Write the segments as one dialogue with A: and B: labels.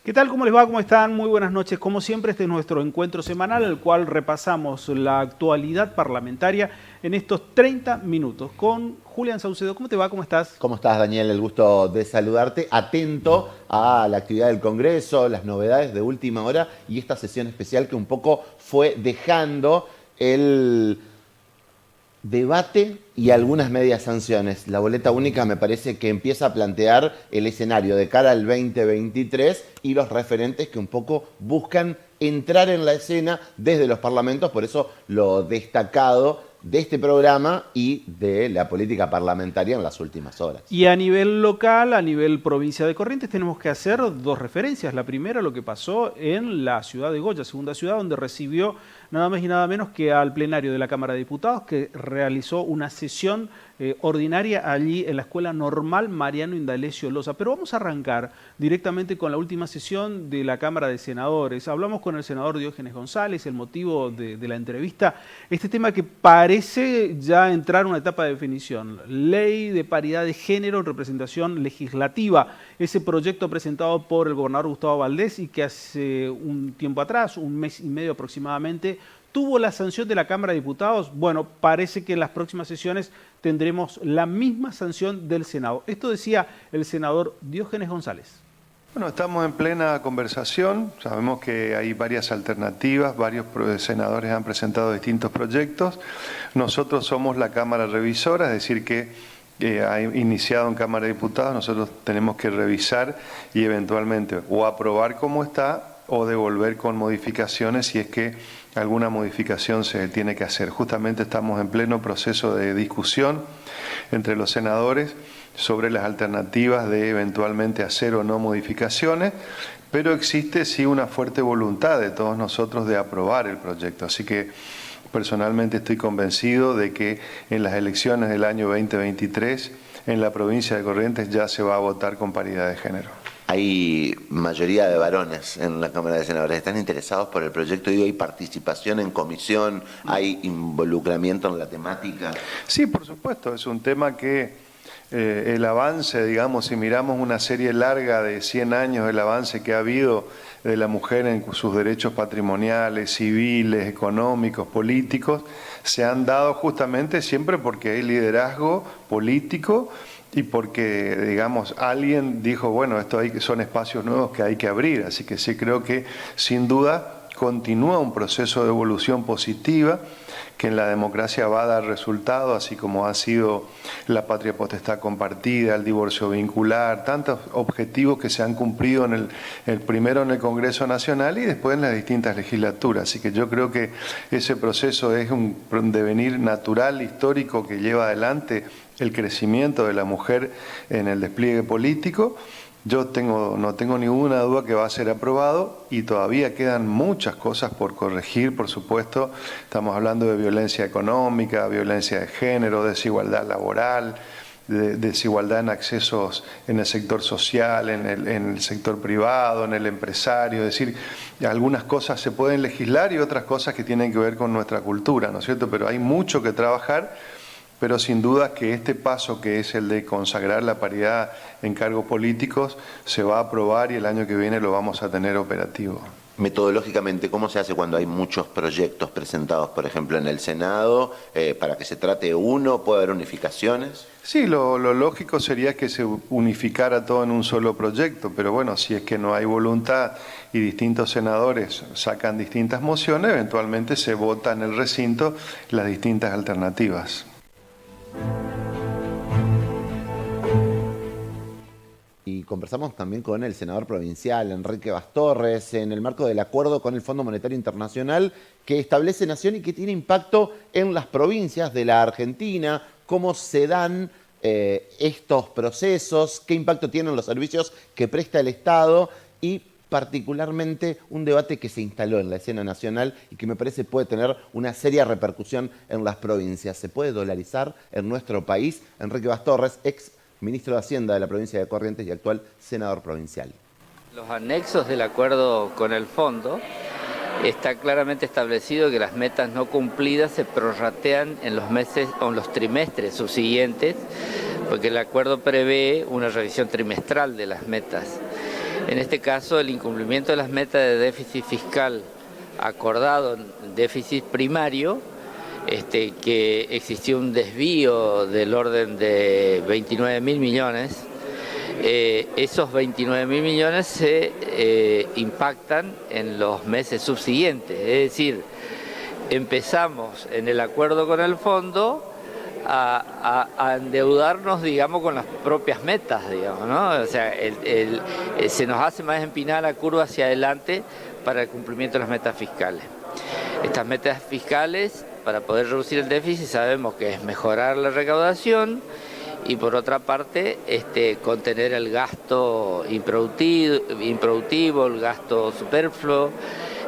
A: ¿Qué tal? ¿Cómo les va? ¿Cómo están? Muy buenas noches. Como siempre, este es nuestro encuentro semanal, en el cual repasamos la actualidad parlamentaria en estos 30 minutos con Julián Saucedo. ¿Cómo te va? ¿Cómo estás?
B: ¿Cómo estás, Daniel? El gusto de saludarte. Atento a la actividad del Congreso, las novedades de última hora y esta sesión especial que un poco fue dejando el debate y algunas medias sanciones. La boleta única me parece que empieza a plantear el escenario de cara al 2023 y los referentes que un poco buscan entrar en la escena desde los parlamentos, por eso lo destacado de este programa y de la política parlamentaria en las últimas horas.
A: Y a nivel local, a nivel provincia de Corrientes, tenemos que hacer dos referencias. La primera, lo que pasó en la ciudad de Goya, segunda ciudad, donde recibió nada más y nada menos que al plenario de la Cámara de Diputados, que realizó una sesión ordinaria allí en la Escuela Normal Mariano Indalecio Loza. Pero vamos a arrancar directamente con la última sesión de la Cámara de Senadores. Hablamos con el senador Diógenes González, el motivo de la entrevista, este tema que parece ya entrar en una etapa de definición. Ley de paridad de género en representación legislativa. Ese proyecto presentado por el gobernador Gustavo Valdés y que hace un tiempo atrás, un mes y medio aproximadamente, tuvo la sanción de la Cámara de Diputados. Bueno, parece que en las próximas sesiones tendremos la misma sanción del Senado. Esto decía el senador Diógenes González.
C: Bueno, estamos en plena conversación, sabemos que hay varias alternativas, varios senadores han presentado distintos proyectos. Nosotros somos la Cámara Revisora, es decir que ha iniciado en Cámara de Diputados, nosotros tenemos que revisar y eventualmente o aprobar como está o devolver con modificaciones si es que alguna modificación se tiene que hacer. Justamente estamos en pleno proceso de discusión entre los senadores sobre las alternativas de eventualmente hacer o no modificaciones, pero existe sí una fuerte voluntad de todos nosotros de aprobar el proyecto. Así que personalmente estoy convencido de que en las elecciones del año 2023 en la provincia de Corrientes ya se va a votar con paridad de género.
B: Hay mayoría de varones en la Cámara de Senadores. ¿Están interesados por el proyecto? Digo, ¿hay participación en comisión? ¿Hay involucramiento en la temática?
C: Sí, por supuesto. Es un tema que el avance, digamos, si miramos una serie larga de 100 años, el avance que ha habido de la mujer en sus derechos patrimoniales, civiles, económicos, políticos, se han dado justamente siempre porque hay liderazgo político y porque, digamos, alguien dijo, bueno, son espacios nuevos que hay que abrir. Así que sí creo que, sin duda, continúa un proceso de evolución positiva que en la democracia va a dar resultado, así como ha sido la patria potestad compartida, el divorcio vincular, tantos objetivos que se han cumplido primero en el Congreso Nacional y después en las distintas legislaturas. Así que yo creo que ese proceso es un devenir natural, histórico, que lleva adelante el crecimiento de la mujer en el despliegue político. Yo no tengo ninguna duda que va a ser aprobado y todavía quedan muchas cosas por corregir, por supuesto. Estamos hablando de violencia económica, violencia de género, desigualdad laboral, desigualdad en accesos en el sector social, en el sector privado, en el empresario. Es decir, algunas cosas se pueden legislar y otras cosas que tienen que ver con nuestra cultura, ¿no es cierto? Pero hay mucho que trabajar. Pero sin duda que este paso, que es el de consagrar la paridad en cargos políticos, se va a aprobar y el año que viene lo vamos a tener operativo.
B: Metodológicamente, ¿cómo se hace cuando hay muchos proyectos presentados, por ejemplo, en el Senado, para que se trate uno? ¿Puede haber unificaciones?
C: Sí, lo lógico sería que se unificara todo en un solo proyecto, pero bueno, si es que no hay voluntad y distintos senadores sacan distintas mociones, eventualmente se vota en el recinto las distintas alternativas.
B: Y conversamos también con el senador provincial, Enrique Bastorres, en el marco del acuerdo con el Fondo Monetario Internacional que establece nación y que tiene impacto en las provincias de la Argentina, cómo se dan estos procesos, qué impacto tienen los servicios que presta el Estado y particularmente un debate que se instaló en la escena nacional y que me parece puede tener una seria repercusión en las provincias. ¿Se puede dolarizar en nuestro país? Enrique Bastorres, ex ministro de Hacienda de la provincia de Corrientes y actual senador provincial.
D: Los anexos del acuerdo con el fondo está claramente establecido que las metas no cumplidas se prorratean en los meses o en los trimestres subsiguientes, porque el acuerdo prevé una revisión trimestral de las metas. En este caso, el incumplimiento de las metas de déficit fiscal acordado en déficit primario, que existió un desvío del orden de 29.000 millones. Esos 29.000 millones se impactan en los meses subsiguientes, es decir, empezamos en el acuerdo con el fondo a endeudarnos, digamos, con las propias metas, digamos, ¿no? O sea, se nos hace más empinada la curva hacia adelante para el cumplimiento de las metas fiscales. Estas metas fiscales, para poder reducir el déficit, sabemos que es mejorar la recaudación y, por otra parte, contener el gasto improductivo, el gasto superfluo,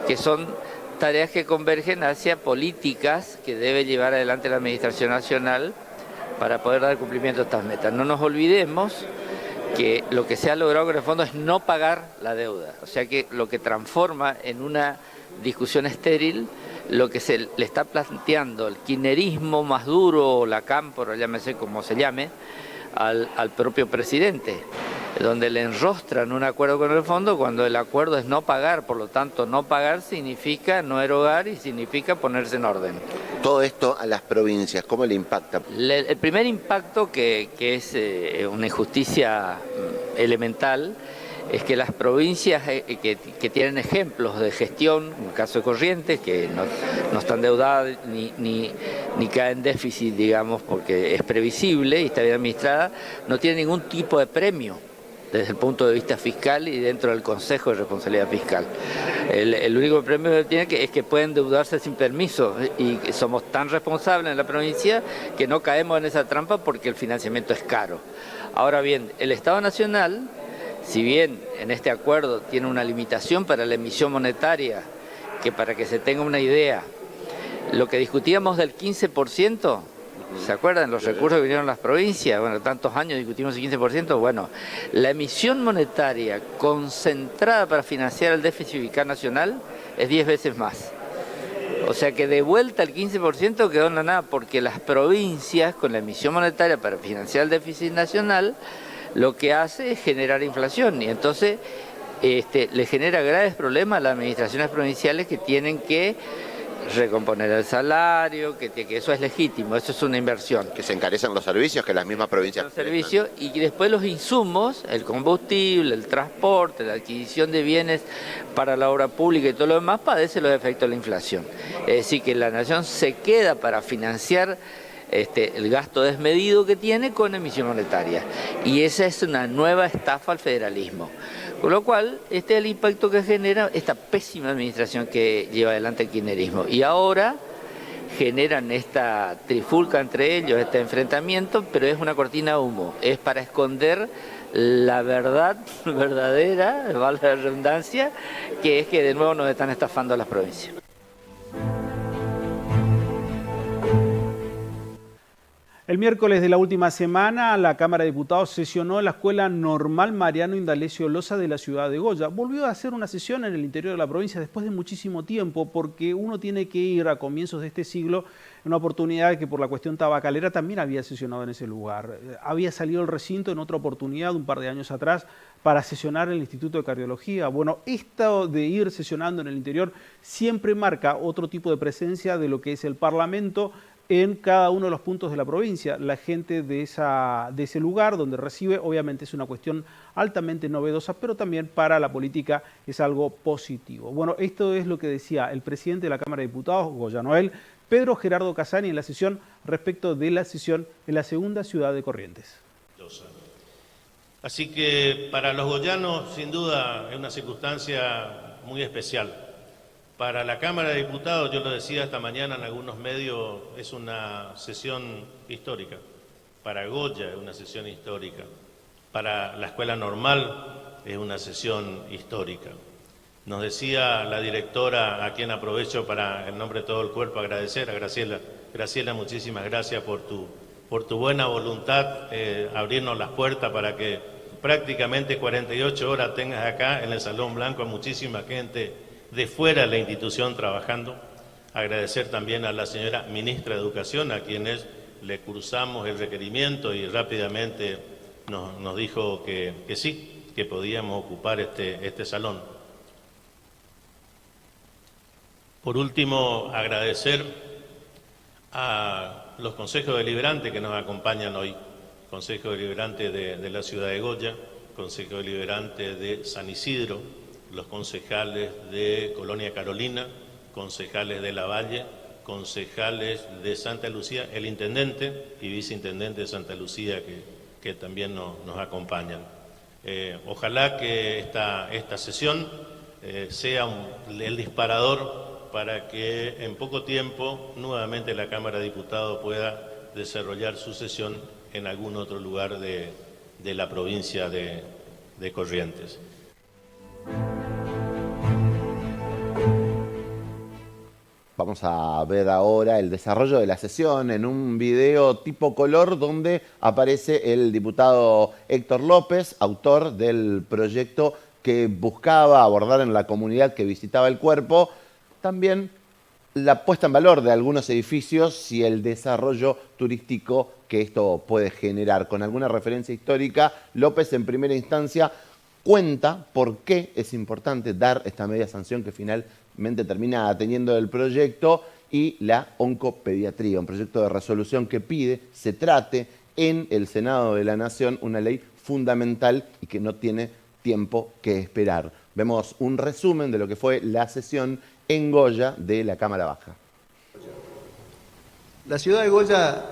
D: que son tareas que convergen hacia políticas que debe llevar adelante la Administración Nacional para poder dar cumplimiento a estas metas. No nos olvidemos que lo que se ha logrado con el fondo es no pagar la deuda, o sea que lo que transforma en una discusión estéril lo que se le está planteando el kirchnerismo más duro, o la cámpora, llámese como se llame, al propio presidente, donde le enrostran un acuerdo con el fondo cuando el acuerdo es no pagar. Por lo tanto, no pagar significa no erogar y significa ponerse en orden.
B: Todo esto a las provincias, ¿cómo le impacta?
D: El primer impacto, que es una injusticia elemental, es que las provincias que tienen ejemplos de gestión, en el caso de Corrientes, que no están endeudadas ni caen en déficit, digamos, porque es previsible y está bien administrada, no tienen ningún tipo de premio desde el punto de vista fiscal y dentro del Consejo de Responsabilidad Fiscal. El único premio que tiene es que pueden endeudarse sin permiso, y somos tan responsables en la provincia que no caemos en esa trampa porque el financiamiento es caro. Ahora bien, el Estado Nacional, si bien en este acuerdo tiene una limitación para la emisión monetaria, que para que se tenga una idea, lo que discutíamos del 15%, ¿se acuerdan? Los recursos que vinieron a las provincias, bueno, tantos años discutimos el 15%, bueno, la emisión monetaria concentrada para financiar el déficit fiscal nacional es 10 veces más. O sea que de vuelta el 15% quedó en la nada, porque las provincias con la emisión monetaria para financiar el déficit nacional lo que hace es generar inflación, y entonces le genera graves problemas a las administraciones provinciales que tienen que recomponer el salario, que eso es legítimo, eso es una inversión.
B: Que se encarecen los servicios, que las mismas provincias...
D: Los servicios, y que después los insumos, el combustible, el transporte, la adquisición de bienes para la obra pública y todo lo demás, padece los efectos de la inflación. Es decir, que la nación se queda para financiar el gasto desmedido que tiene con emisión monetaria. Y esa es una nueva estafa al federalismo. Con lo cual, este es el impacto que genera esta pésima administración que lleva adelante el kirchnerismo. Y ahora generan esta trifulca entre ellos, este enfrentamiento, pero es una cortina de humo. Es para esconder la verdad verdadera, valga la redundancia, que es que de nuevo nos están estafando a las provincias.
A: El miércoles de la última semana, la Cámara de Diputados sesionó en la Escuela Normal Mariano Indalecio Loza de la ciudad de Goya. Volvió a hacer una sesión en el interior de la provincia después de muchísimo tiempo, porque uno tiene que ir a comienzos de este siglo, en una oportunidad que por la cuestión tabacalera también había sesionado en ese lugar. Había salido el recinto en otra oportunidad, un par de años atrás, para sesionar en el Instituto de Cardiología. Bueno, esto de ir sesionando en el interior siempre marca otro tipo de presencia de lo que es el Parlamento en cada uno de los puntos de la provincia. La gente de ese lugar donde recibe, obviamente es una cuestión altamente novedosa, pero también para la política es algo positivo. Bueno, esto es lo que decía el presidente de la Cámara de Diputados, Goya Noel, Pedro Gerardo Casani, en la sesión respecto de la sesión en la segunda ciudad de Corrientes.
E: Así que para los goyanos, sin duda, es una circunstancia muy especial. Para la Cámara de Diputados, yo lo decía esta mañana en algunos medios, es una sesión histórica. Para Goya es una sesión histórica. Para la Escuela Normal es una sesión histórica. Nos decía la directora, a quien aprovecho para, en nombre de todo el cuerpo, agradecer a Graciela. Graciela, muchísimas gracias por tu buena voluntad, abrirnos las puertas para que prácticamente 48 horas tengas acá en el Salón Blanco a muchísima gente de fuera de la institución trabajando. Agradecer también a la señora ministra de Educación, a quienes le cursamos el requerimiento y rápidamente nos dijo que sí, que podíamos ocupar este salón. Por último, agradecer a los consejos deliberantes que nos acompañan hoy. Consejo Deliberante de la ciudad de Goya, Consejo Deliberante de San Isidro, los concejales de Colonia Carolina, concejales de La Valle, concejales de Santa Lucía, el intendente y viceintendente de Santa Lucía que también nos acompañan. Ojalá que esta sesión sea el disparador para que en poco tiempo nuevamente la Cámara de Diputados pueda desarrollar su sesión en algún otro lugar de la provincia de Corrientes.
B: Vamos a ver ahora el desarrollo de la sesión en un video tipo color donde aparece el diputado Héctor López, autor del proyecto que buscaba abordar en la comunidad que visitaba el cuerpo, también la puesta en valor de algunos edificios y el desarrollo turístico que esto puede generar. Con alguna referencia histórica, López en primera instancia cuenta por qué es importante dar esta media sanción que finalmente termina teniendo el proyecto y la oncopediatría, un proyecto de resolución que pide se trate en el Senado de la Nación una ley fundamental y que no tiene tiempo que esperar. Vemos un resumen de lo que fue la sesión en Goya de la Cámara Baja.
F: La ciudad de Goya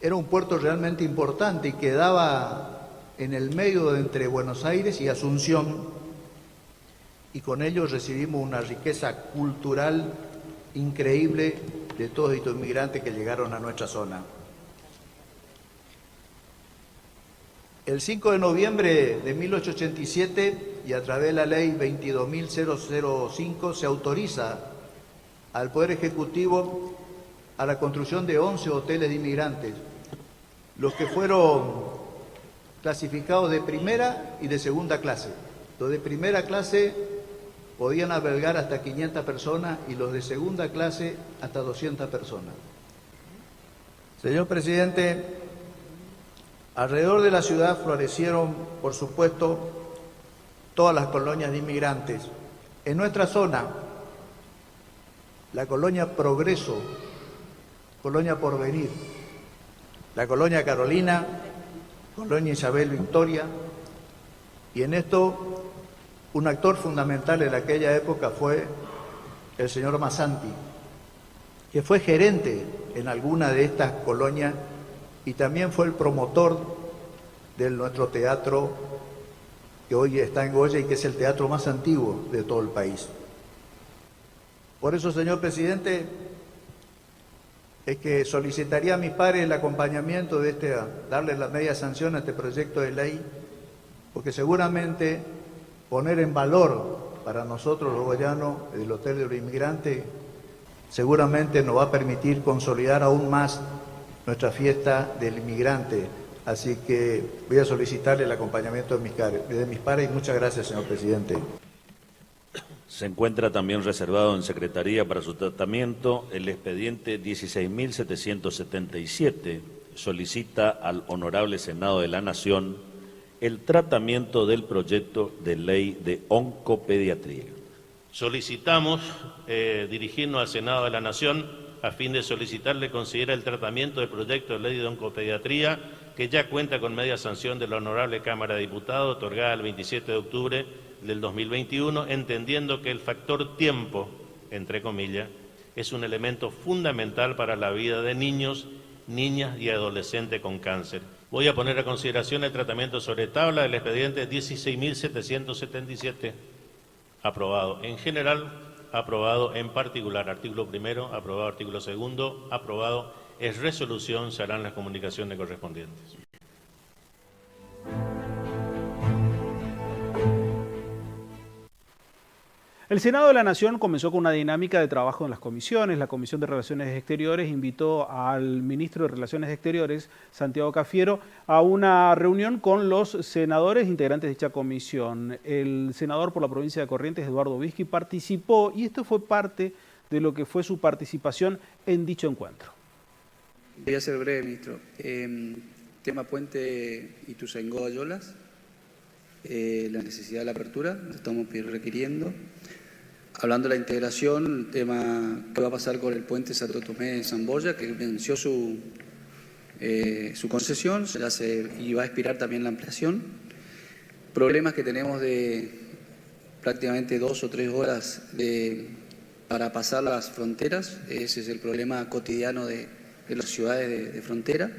F: era un puerto realmente importante y quedaba en el medio entre Buenos Aires y Asunción, y con ello recibimos una riqueza cultural increíble de todos estos inmigrantes que llegaron a nuestra zona. El 5 de noviembre de 1887, y a través de la ley 22.005, se autoriza al Poder Ejecutivo a la construcción de 11 hoteles de inmigrantes, los que fueron clasificados de primera y de segunda clase. Los de primera clase podían albergar hasta 500 personas y los de segunda clase hasta 200 personas. Señor presidente, alrededor de la ciudad florecieron, por supuesto, todas las colonias de inmigrantes. En nuestra zona, la colonia Progreso, colonia Porvenir, la colonia Carolina, colonia Isabel Victoria, y en esto un actor fundamental en aquella época fue el señor Massanti, que fue gerente en alguna de estas colonias y también fue el promotor de nuestro teatro que hoy está en Goya y que es el teatro más antiguo de todo el país. Por eso, señor presidente, es que solicitaría a mis pares el acompañamiento de darle la media sanción a este proyecto de ley, porque seguramente poner en valor para nosotros los goyanos el Hotel de los Inmigrantes seguramente nos va a permitir consolidar aún más nuestra fiesta del inmigrante. Así que voy a solicitarle el acompañamiento de mis pares y muchas gracias, señor presidente.
G: Se encuentra también reservado en Secretaría para su tratamiento el expediente 16.777. Solicita al Honorable Senado de la Nación el tratamiento del proyecto de ley de oncopediatría.
E: Solicitamos dirigirnos al Senado de la Nación a fin de solicitarle considera el tratamiento del proyecto de ley de oncopediatría que ya cuenta con media sanción de la Honorable Cámara de Diputados, otorgada el 27 de octubre del 2021, entendiendo que el factor tiempo, entre comillas, es un elemento fundamental para la vida de niños, niñas y adolescentes con cáncer. Voy a poner a consideración el tratamiento sobre tabla del expediente 16.777, aprobado en general, aprobado en particular, artículo primero, aprobado artículo segundo, aprobado. Es resolución, se harán las comunicaciones correspondientes.
A: El Senado de la Nación comenzó con una dinámica de trabajo en las comisiones. La Comisión de Relaciones Exteriores invitó al ministro de Relaciones Exteriores, Santiago Cafiero, a una reunión con los senadores integrantes de dicha comisión. El senador por la provincia de Corrientes, Eduardo Vizqui, participó y esto fue parte de lo que fue su participación en dicho encuentro.
H: Voy a ser breve, ministro. Tema Puente Ituzaingó-Ayolas. la necesidad de la apertura, estamos requiriendo. Hablando de la integración, el tema que va a pasar con el puente Santo Tomé de Zamboya, que venció su concesión, y va a expirar también la ampliación. Problemas que tenemos de prácticamente 2 o 3 horas para pasar las fronteras, ese es el problema cotidiano de las ciudades de frontera.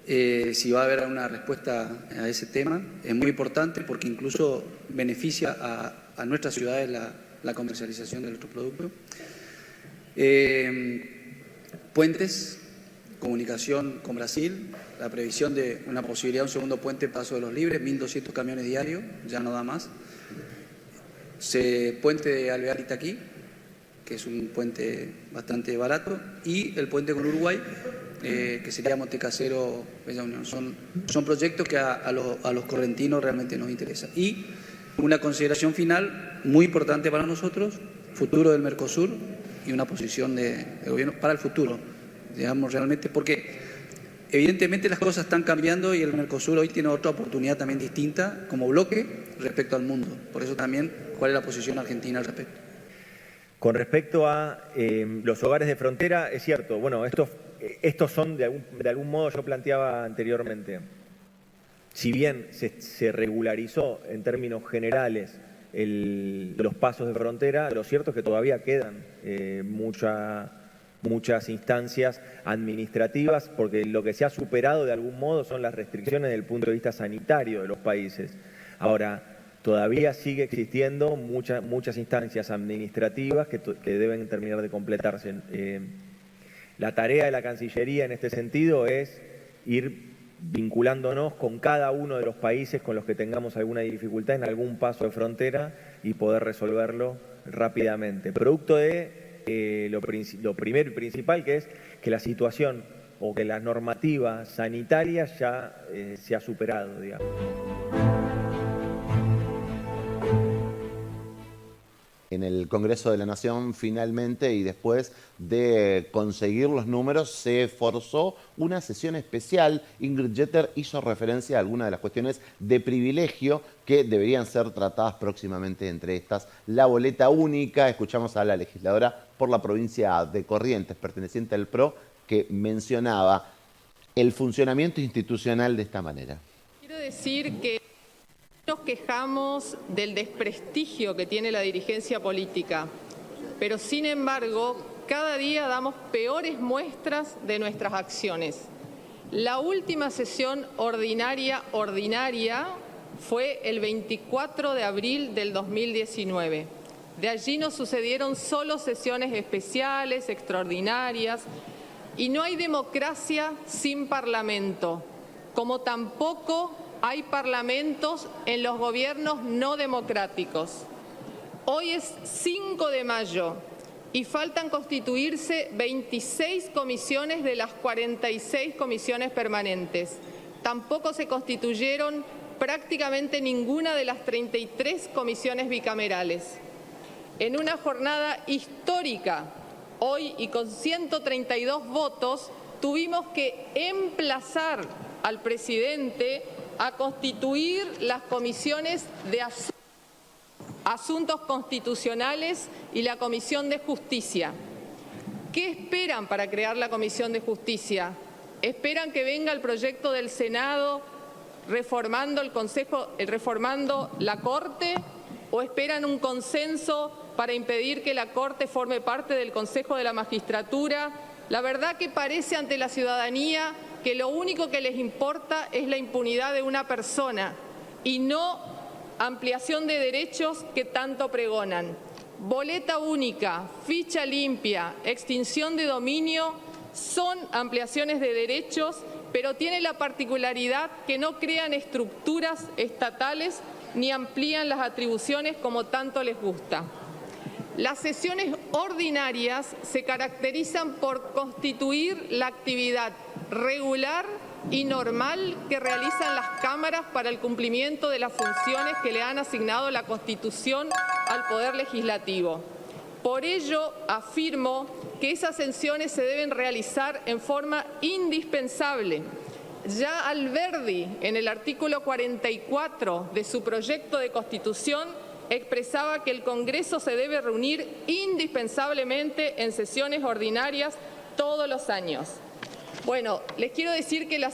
H: Si va a haber una respuesta a ese tema, es muy importante porque incluso beneficia a nuestras ciudades la comercialización de nuestros productos. Puentes, comunicación con Brasil, la previsión de una posibilidad de un segundo puente Paso de los Libres, 1.200 camiones diarios, ya no da más. Puente de Alvear Itaquí, que es un puente bastante barato, y el puente con Uruguay, que sería Montecasero, Bella Unión. Son proyectos que a los correntinos realmente nos interesan. Y una consideración final muy importante para nosotros, futuro del Mercosur y una posición de gobierno para el futuro, digamos realmente, porque evidentemente las cosas están cambiando y el Mercosur hoy tiene otra oportunidad también distinta como bloque respecto al mundo. Por eso también, ¿cuál es la posición argentina al respecto?
I: Con respecto a los hogares de frontera, es cierto, bueno, estos son de algún modo, yo planteaba anteriormente, si bien se regularizó en términos generales los pasos de frontera, lo cierto es que todavía quedan muchas instancias administrativas, porque lo que se ha superado de algún modo son las restricciones desde el punto de vista sanitario de los países. Ahora, todavía sigue existiendo muchas instancias administrativas que deben terminar de completarse. La tarea de la Cancillería en este sentido es ir vinculándonos con cada uno de los países con los que tengamos alguna dificultad en algún paso de frontera y poder resolverlo rápidamente. Producto de lo primero y principal, que es que la situación o que la normativa sanitaria ya se ha superado, digamos.
B: En el Congreso de la Nación, finalmente, y después de conseguir los números, se forzó una sesión especial. Ingrid Jeter hizo referencia a algunas de las cuestiones de privilegio que deberían ser tratadas próximamente, entre estas la boleta única. Escuchamos a la legisladora por la provincia de Corrientes, perteneciente al PRO, que mencionaba el funcionamiento institucional de esta manera.
J: Quiero decir que nos quejamos del desprestigio que tiene la dirigencia política, pero sin embargo, cada día damos peores muestras de nuestras acciones. La última sesión ordinaria fue el 24 de abril del 2019. De allí nos sucedieron solo sesiones especiales, extraordinarias, y no hay democracia sin parlamento, como tampoco hay parlamentos en los gobiernos no democráticos. Hoy es 5 de mayo y faltan constituirse 26 comisiones de las 46 comisiones permanentes. Tampoco se constituyeron prácticamente ninguna de las 33 comisiones bicamerales. En una jornada histórica, hoy y con 132 votos, tuvimos que emplazar al presidente a constituir las comisiones de asuntos constitucionales y la Comisión de Justicia. ¿Qué esperan para crear la Comisión de Justicia? ¿Esperan que venga el proyecto del Senado reformando reformando la Corte? ¿O esperan un consenso para impedir que la Corte forme parte del Consejo de la Magistratura? La verdad que parece ante la ciudadanía que lo único que les importa es la impunidad de una persona y no ampliación de derechos que tanto pregonan. Boleta única, ficha limpia, extinción de dominio son ampliaciones de derechos, pero tiene la particularidad que no crean estructuras estatales ni amplían las atribuciones como tanto les gusta. Las sesiones ordinarias se caracterizan por constituir la actividad regular y normal que realizan las cámaras para el cumplimiento de las funciones que le han asignado la Constitución al Poder Legislativo. Por ello, afirmo que esas sesiones se deben realizar en forma indispensable, Ya Alberdi, en el artículo 44 de su proyecto de Constitución, expresaba que el Congreso se debe reunir indispensablemente en sesiones ordinarias todos los años. Bueno, les quiero decir que en las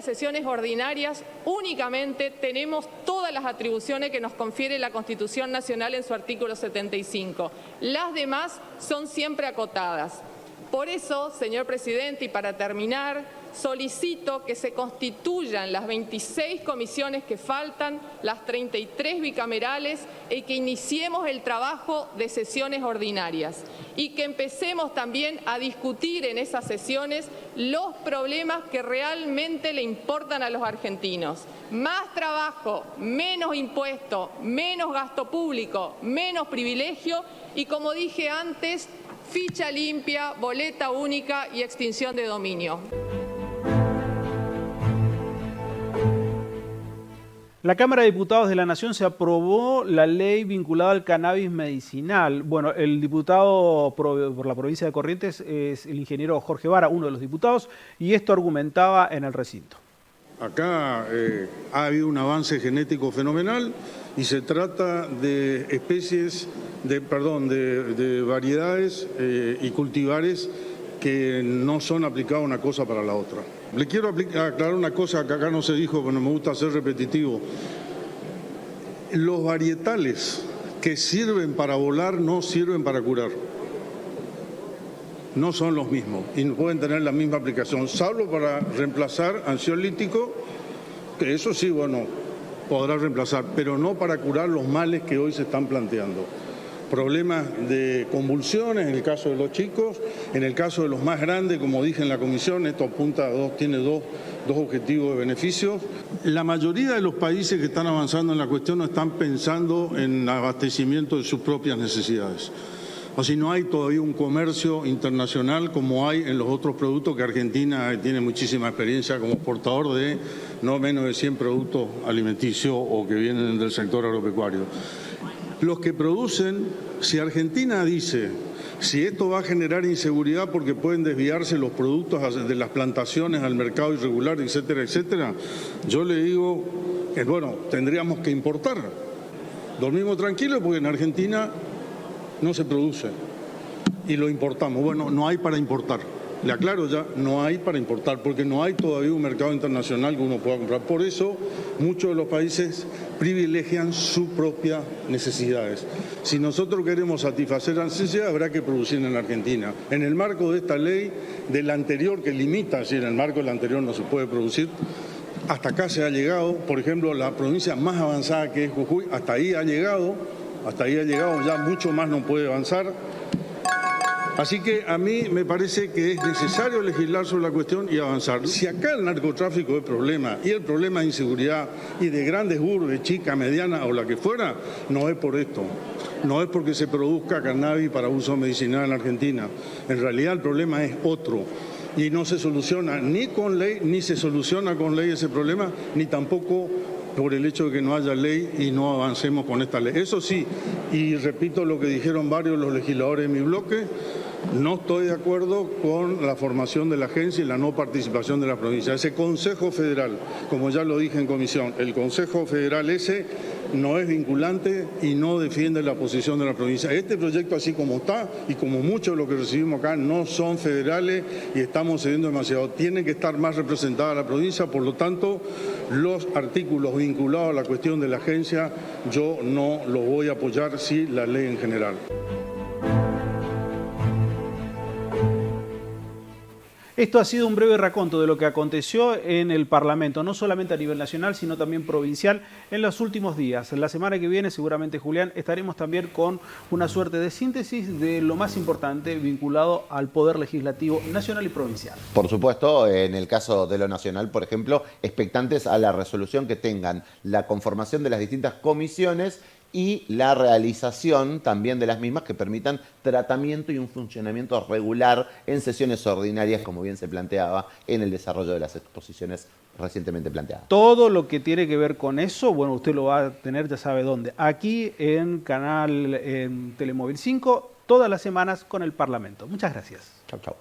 J: sesiones ordinarias únicamente tenemos todas las atribuciones que nos confiere la Constitución Nacional en su artículo 75. Las demás son siempre acotadas. Por eso, señor presidente, y para terminar, solicito que se constituyan las 26 comisiones que faltan, las 33 bicamerales, y que iniciemos el trabajo de sesiones ordinarias. Y que empecemos también a discutir en esas sesiones los problemas que realmente le importan a los argentinos. Más trabajo, menos impuestos, menos gasto público, menos privilegio y, como dije antes, ficha limpia, boleta única y extinción de dominio.
A: La Cámara de Diputados de la Nación se aprobó la ley vinculada al cannabis medicinal. Bueno, el diputado por la provincia de Corrientes es el ingeniero Jorge Vara, uno de los diputados, y esto argumentaba en el recinto.
K: Acá ha habido un avance genético fenomenal y se trata de especies, de variedades y cultivares que no son aplicados una cosa para la otra. Le quiero aclarar una cosa que acá no se dijo, pero me gusta ser repetitivo. Los varietales que sirven para volar no sirven para curar. No son los mismos y no pueden tener la misma aplicación, salvo para reemplazar ansiolítico, que eso sí, bueno, podrá reemplazar, pero no para curar los males que hoy se están planteando. Problemas de convulsiones en el caso de los chicos, en el caso de los más grandes, como dije en la comisión, esto apunta tiene dos objetivos de beneficios. La mayoría de los países que están avanzando en la cuestión no están pensando en abastecimiento de sus propias necesidades. O si no hay todavía un comercio internacional como hay en los otros productos que Argentina tiene muchísima experiencia como exportador de no menos de 100 productos alimenticios o que vienen del sector agropecuario. Los que producen, si Argentina dice, si esto va a generar inseguridad porque pueden desviarse los productos de las plantaciones al mercado irregular, etcétera, etcétera, yo le digo, bueno, tendríamos que importar. Dormimos tranquilos porque en Argentina no se produce y lo importamos. Bueno, no hay para importar. Le aclaro ya, no hay para importar porque no hay todavía un mercado internacional que uno pueda comprar. Por eso muchos de los países privilegian sus propias necesidades. Si nosotros queremos satisfacer las necesidades, habrá que producir en la Argentina. En el marco de esta ley, del anterior que limita, si en el marco del anterior no se puede producir, hasta acá se ha llegado. Por ejemplo, la provincia más avanzada que es Jujuy, hasta ahí ha llegado, ya mucho más no puede avanzar. Así que a mí me parece que es necesario legislar sobre la cuestión y avanzar. Si acá el narcotráfico es problema y el problema de inseguridad y de grandes urbes, chica, mediana o la que fuera, no es por esto. No es porque se produzca cannabis para uso medicinal en la Argentina. En realidad el problema es otro. Y no se soluciona ni con ley, ni se soluciona con ley ese problema, ni tampoco por el hecho de que no haya ley y no avancemos con esta ley. Eso sí, y repito lo que dijeron varios de los legisladores de mi bloque, no estoy de acuerdo con la formación de la agencia y la no participación de la provincia. Ese Consejo Federal, como ya lo dije en comisión, el Consejo Federal ese no es vinculante y no defiende la posición de la provincia. Este proyecto así como está y como muchos de los que recibimos acá no son federales y estamos cediendo demasiado. Tiene que estar más representada la provincia, por lo tanto los artículos vinculados a la cuestión de la agencia yo no los voy a apoyar, sí la ley en general.
A: Esto ha sido un breve raconto de lo que aconteció en el Parlamento, no solamente a nivel nacional, sino también provincial en los últimos días. La semana que viene, seguramente, Julián, estaremos también con una suerte de síntesis de lo más importante vinculado al Poder Legislativo nacional y provincial.
B: Por supuesto, en el caso de lo nacional, por ejemplo, expectantes a la resolución que tengan la conformación de las distintas comisiones y la realización también de las mismas que permitan tratamiento y un funcionamiento regular en sesiones ordinarias, como bien se planteaba en el desarrollo de las exposiciones recientemente planteadas.
A: Todo lo que tiene que ver con eso, bueno, usted lo va a tener, ya sabe dónde, aquí en Telemóvil 5, todas las semanas con el Parlamento. Muchas gracias.
B: Chau, chau.